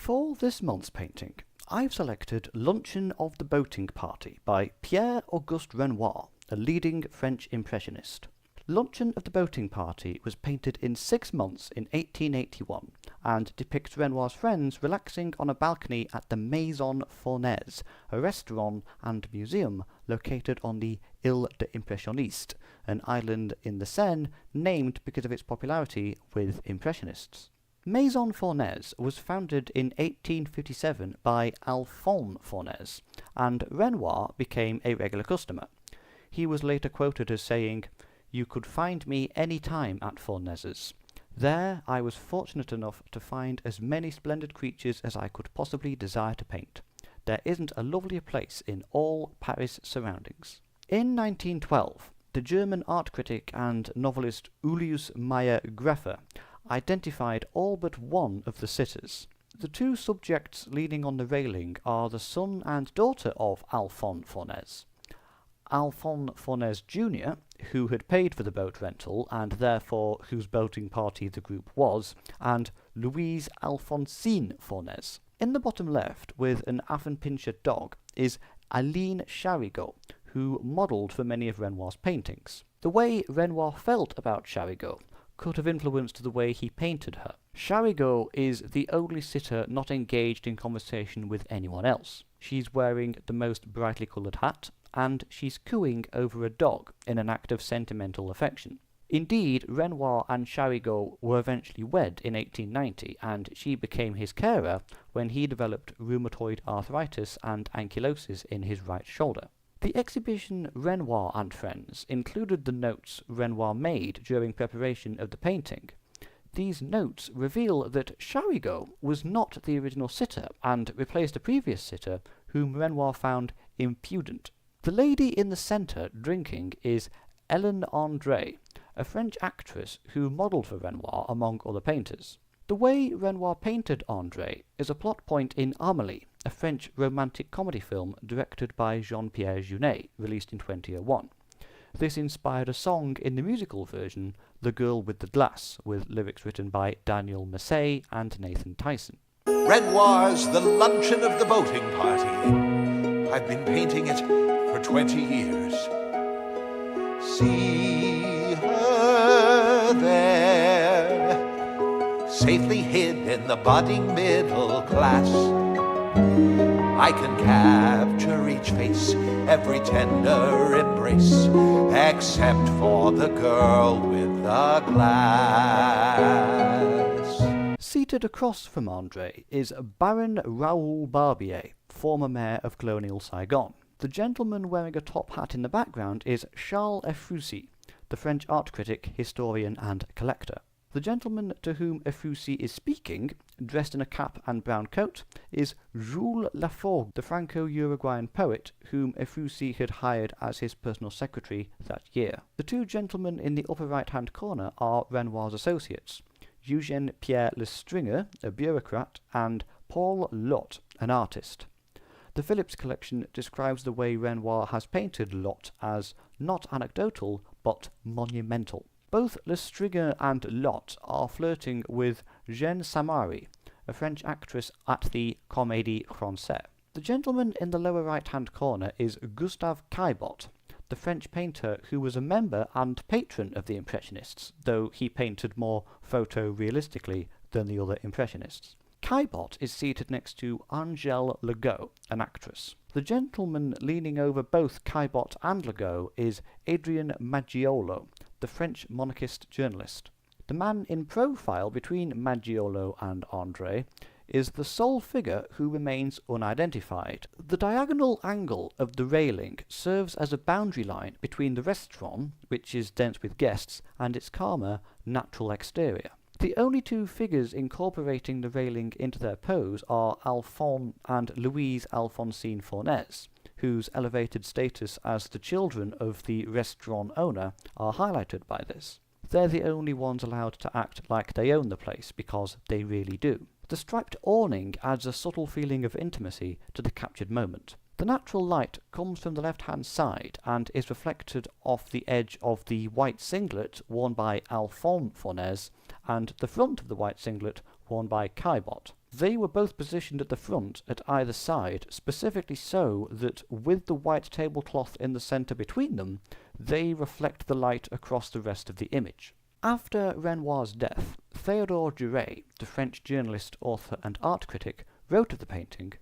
For this month's painting, I've selected Luncheon of the Boating Party by Pierre-Auguste Renoir, a leading French impressionist. Luncheon of the Boating Party was painted in 6 months in 1881 and depicts Renoir's friends relaxing on a balcony at the Maison Fournaise, a restaurant and museum located on the Île des Impressionnistes, an island in the Seine named because of its popularity with impressionists. Maison Fournaise was founded in 1857 by Alphonse Fournaise, and Renoir became a regular customer. He was later quoted as saying, "You could find me any time at Fournaise's. There I was fortunate enough to find as many splendid creatures as I could possibly desire to paint. There isn't a lovelier place in all Paris surroundings." In 1912, the German art critic and novelist Julius Meyer-Greffer identified all but one of the sitters. The two subjects leaning on the railing are the son and daughter of Alphonse Fournaise. Alphonse Fournaise Jr., who had paid for the boat rental and therefore whose boating party the group was, and Louise Alphonsine Fournaise. In the bottom left, with an Affenpinscher dog, is Aline Charigot, who modelled for many of Renoir's paintings. The way Renoir felt about Charigot could have influenced the way he painted her. Charigot is the only sitter not engaged in conversation with anyone else. She's wearing the most brightly coloured hat, and she's cooing over a dog in an act of sentimental affection. Indeed, Renoir and Charigot were eventually wed in 1890, and she became his carer when he developed rheumatoid arthritis and ankylosis in his right shoulder. The exhibition Renoir and Friends included the notes Renoir made during preparation of the painting. These notes reveal that Charigot was not the original sitter and replaced a previous sitter whom Renoir found impudent. The lady in the centre drinking is Hélène André, a French actress who modelled for Renoir among other painters. The way Renoir painted André is a plot point in Amélie, a French romantic comedy film directed by Jean-Pierre Jeunet, released in 2001. This inspired a song in the musical version, The Girl with the Glass, with lyrics written by Daniel Massey and Nathan Tyson. Renoir's The Luncheon of the Boating Party. I've been painting it for 20 years. See her there, safely hid in the budding middle class. I can capture each face, every tender embrace, except for the girl with the glass. Seated across from André is Baron Raoul Barbier, former mayor of colonial Saigon. The gentleman wearing a top hat in the background is Charles Ephrussi, the French art critic, historian and collector. The gentleman to whom Ephrussi is speaking, dressed in a cap and brown coat, is Jules Laforgue, the Franco-Uruguayan poet whom Ephrussi had hired as his personal secretary that year. The two gentlemen in the upper right-hand corner are Renoir's associates, Eugène Pierre Lestringer, a bureaucrat, and Paul Lot, an artist. The Phillips collection describes the way Renoir has painted Lot as not anecdotal, but monumental. Both Lestringer and Lot are flirting with Jeanne Samari, a French actress at the Comédie Française. The gentleman in the lower right-hand corner is Gustave Caillebotte, the French painter who was a member and patron of the Impressionists, though he painted more photorealistically than the other Impressionists. Caillebotte is seated next to Angèle Legault, an actress. The gentleman leaning over both Caillebotte and Legault is Adrien Maggiolo, the French monarchist journalist. The man in profile between Maggiolo and André is the sole figure who remains unidentified. The diagonal angle of the railing serves as a boundary line between the restaurant, which is dense with guests, and its calmer, natural exterior. The only two figures incorporating the railing into their pose are Alphonse and Louise Alphonsine Fournaise, whose elevated status as the children of the restaurant owner are highlighted by this. They're the only ones allowed to act like they own the place, because they really do. The striped awning adds a subtle feeling of intimacy to the captured moment. The natural light comes from the left-hand side and is reflected off the edge of the white singlet worn by Alphonse Fournaise and the front of the white singlet worn by Caillebotte. They were both positioned at the front at either side, specifically so that with the white tablecloth in the centre between them, they reflect the light across the rest of the image. After Renoir's death, Théodore Duret, the French journalist, author and art critic, wrote of the painting,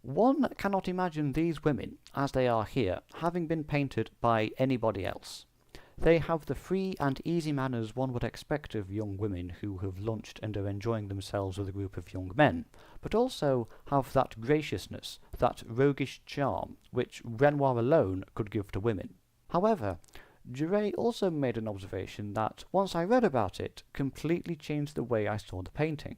"One cannot imagine these women, as they are here, having been painted by anybody else. They have the free and easy manners one would expect of young women who have lunched and are enjoying themselves with a group of young men, but also have that graciousness, that roguish charm, which Renoir alone could give to women." However, Duret also made an observation that, once I read about it, completely changed the way I saw the painting.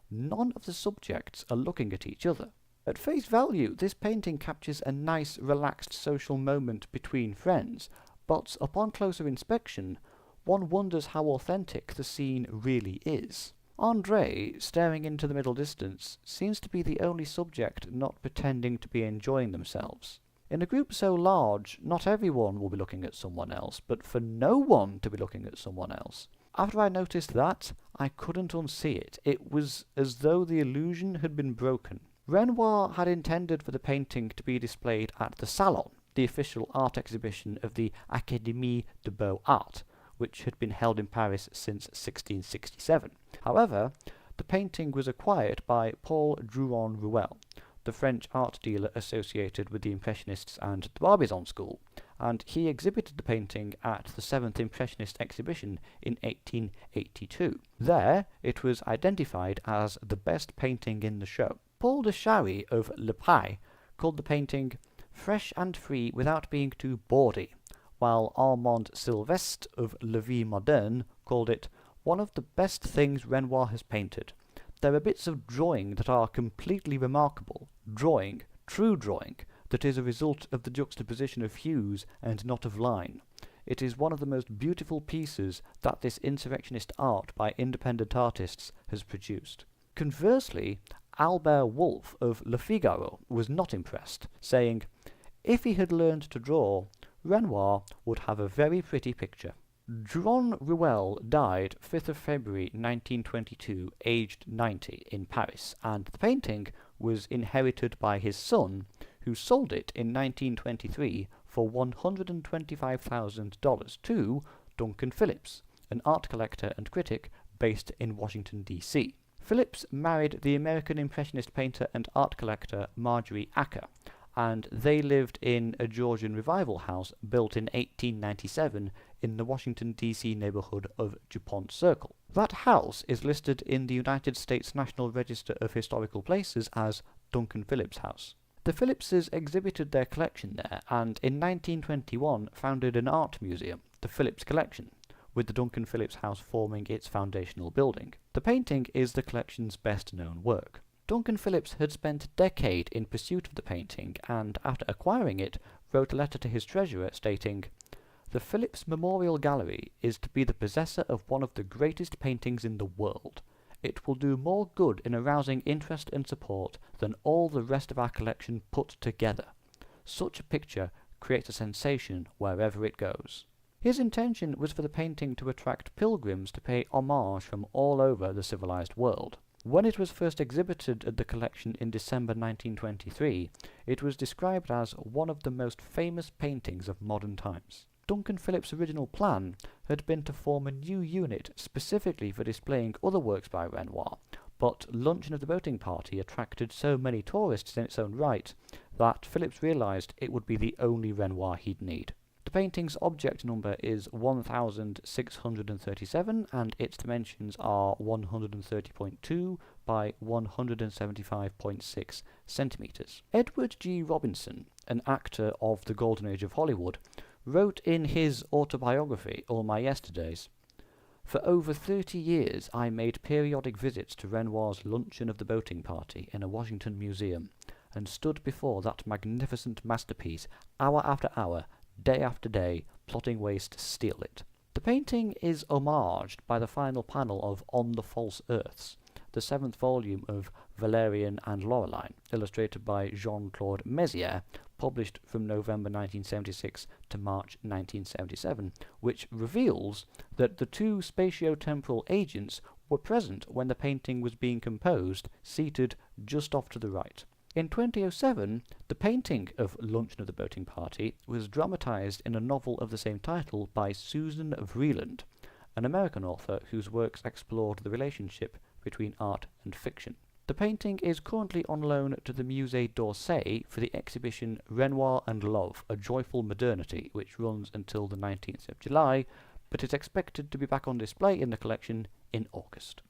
None of the subjects are looking at each other. At face value, this painting captures a nice, relaxed social moment between friends, but upon closer inspection, one wonders how authentic the scene really is. André, staring into the middle distance, seems to be the only subject not pretending to be enjoying themselves. In a group so large, not everyone will be looking at someone else, but for no one to be looking at someone else. After I noticed that, I couldn't unsee it. It was as though the illusion had been broken. Renoir had intended for the painting to be displayed at the Salon, the official art exhibition of the Académie des Beaux-Arts, which had been held in Paris since 1667. However, the painting was acquired by Paul Drouin-Rouelle, the French art dealer associated with the Impressionists and the Barbizon School, and he exhibited the painting at the 7th Impressionist exhibition in 1882. There, it was identified as the best painting in the show. Paul de Chary of Le Pais called the painting fresh and free without being too bawdy, while Armand Sylvestre of La Vie Moderne called it one of the best things Renoir has painted. There are bits of drawing that are completely remarkable, drawing, true drawing, that is a result of the juxtaposition of hues and not of line. It is one of the most beautiful pieces that this insurrectionist art by independent artists has produced. Conversely, Albert Wolff of Le Figaro was not impressed, saying, "If he had learned to draw, Renoir would have a very pretty picture." Drouin-Rouelle died 5th of February 1922, aged 90, in Paris, and the painting was inherited by his son, who sold it in 1923 for $125,000 to Duncan Phillips, an art collector and critic based in Washington, D.C. Phillips married the American Impressionist painter and art collector Marjorie Acker, and they lived in a Georgian revival house built in 1897 in the Washington, D.C. neighborhood of DuPont Circle. That house is listed in the United States National Register of Historical Places as Duncan Phillips House. The Phillipses exhibited their collection there, and in 1921 founded an art museum, the Phillips Collection, with the Duncan Phillips House forming its foundational building. The painting is the collection's best-known work. Duncan Phillips had spent a decade in pursuit of the painting, and after acquiring it, wrote a letter to his treasurer stating, "The Phillips Memorial Gallery is to be the possessor of one of the greatest paintings in the world. It will do more good in arousing interest and support than all the rest of our collection put together. Such a picture creates a sensation wherever it goes." His intention was for the painting to attract pilgrims to pay homage from all over the civilized world. When it was first exhibited at the collection in December 1923, it was described as one of the most famous paintings of modern times. Duncan Phillips' original plan had been to form a new unit specifically for displaying other works by Renoir, but Luncheon of the Boating Party attracted so many tourists in its own right that Phillips realized it would be the only Renoir he'd need. The painting's object number is 1637 and its dimensions are 130.2 by 175.6 centimeters. Edward G. Robinson, an actor of the Golden Age of Hollywood, wrote in his autobiography, All My Yesterdays, "For over 30 years I made periodic visits to Renoir's Luncheon of the Boating Party in a Washington museum, and stood before that magnificent masterpiece hour after hour, day after day, plotting ways to steal it." The painting is homaged by the final panel of On the False Earths, the 7th volume of Valerian and Laureline, illustrated by Jean-Claude Mézières, published from November 1976 to March 1977, which reveals that the two spatio-temporal agents were present when the painting was being composed, seated just off to the right. In 2007, the painting of Luncheon of the Boating Party was dramatised in a novel of the same title by Susan Vreeland, an American author whose works explored the relationship between art and fiction. The painting is currently on loan to the Musée d'Orsay for the exhibition Renoir and Love, A Joyful Modernity, which runs until the 19th of July, but is expected to be back on display in the collection in August.